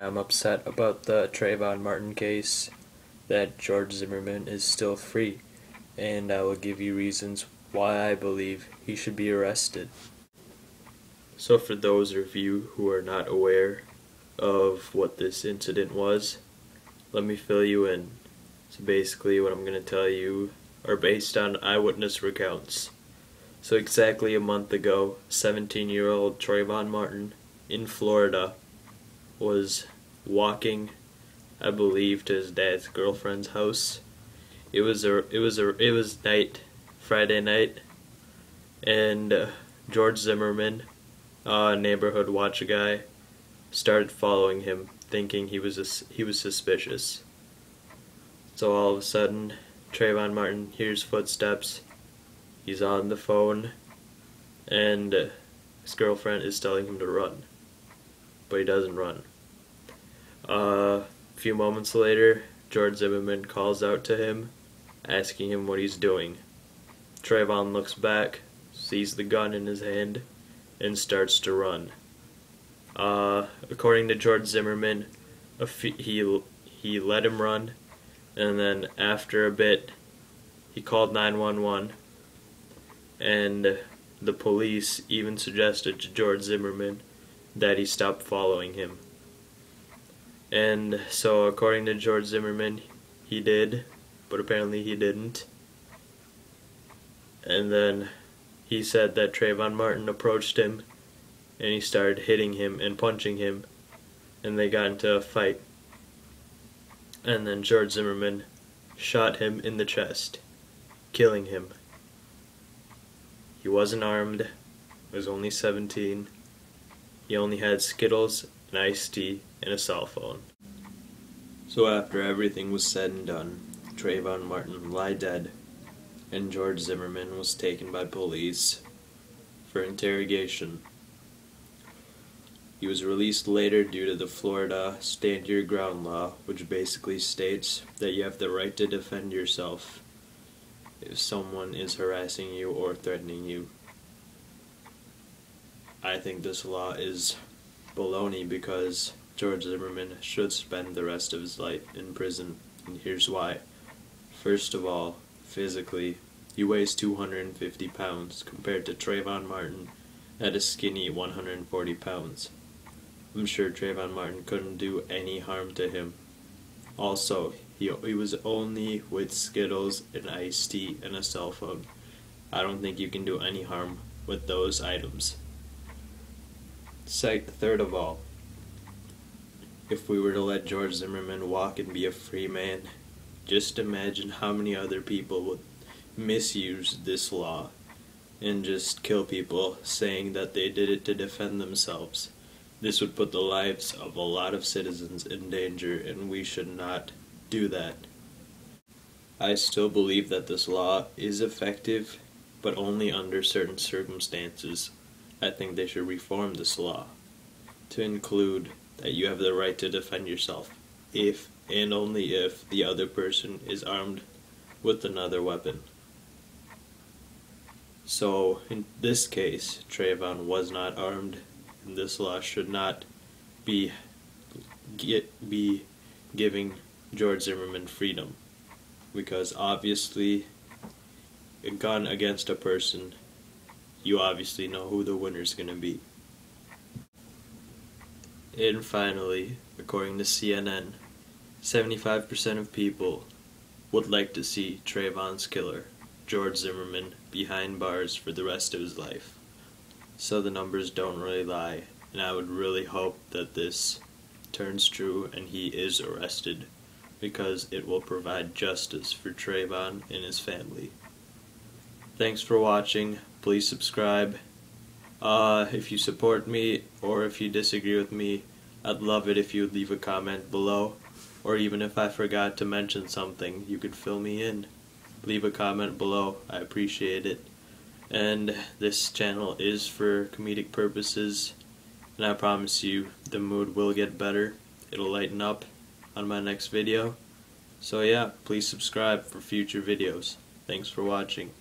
I'm upset about the Trayvon Martin case, that George Zimmerman is still free, and I will give you reasons why I believe he should be arrested. So for those of you who are not aware of what this incident was, let me fill you in. So basically what I'm going to tell you are based on eyewitness recounts. So exactly a month ago, 17-year-old Trayvon Martin in Florida was walking, I believe, to his dad's girlfriend's house. It was night, Friday night, and George Zimmerman, a neighborhood watch guy, started following him, thinking he was suspicious. So all of a sudden, Trayvon Martin hears footsteps. He's on the phone, and his girlfriend is telling him to run, but he doesn't run. A few moments later, George Zimmerman calls out to him, asking him what he's doing. Trayvon looks back, sees the gun in his hand, and starts to run. According to George Zimmerman, he let him run, and then after a bit, he called 911, and the police even suggested to George Zimmerman that he stop following him. And so according to George Zimmerman, he did, but apparently he didn't. And then he said that Trayvon Martin approached him, and he started hitting him and punching him, and they got into a fight. And then George Zimmerman shot him in the chest, killing him. He wasn't armed, was only 17, he only had Skittles, an iced tea, and a cell phone. So after everything was said and done, Trayvon Martin lay dead, and George Zimmerman was taken by police for interrogation. He was released later due to the Florida Stand Your Ground law, which basically states that you have the right to defend yourself if someone is harassing you or threatening you. I think this law is baloney because George Zimmerman should spend the rest of his life in prison, and here's why. First of all, physically, he weighs 250 pounds compared to Trayvon Martin at a skinny 140 pounds. I'm sure Trayvon Martin couldn't do any harm to him. Also, he was only with Skittles, an iced tea, and a cell phone. I don't think you can do any harm with those items. Third of all, if we were to let George Zimmerman walk and be a free man, just imagine how many other people would misuse this law and just kill people saying that they did it to defend themselves. This would put the lives of a lot of citizens in danger, and we should not do that. I still believe that this law is effective, but only under certain circumstances. I think they should reform this law to include that you have the right to defend yourself if and only if the other person is armed with another weapon. So in this case, Trayvon was not armed, and this law should not be giving George Zimmerman freedom, because obviously a gun against a person, you obviously know who the winner's going to be. And finally, according to CNN, 75% of people would like to see Trayvon's killer, George Zimmerman, behind bars for the rest of his life. So the numbers don't really lie, and I would really hope that this turns true and he is arrested, because it will provide justice for Trayvon and his family. Thanks for watching. Please subscribe. If you support me or if you disagree with me, I'd love it if you would leave a comment below, or even if I forgot to mention something, you could fill me in. Leave a comment below. I appreciate it. And this channel is for comedic purposes, and I promise you the mood will get better. It'll lighten up on my next video. So yeah, please subscribe for future videos. Thanks for watching.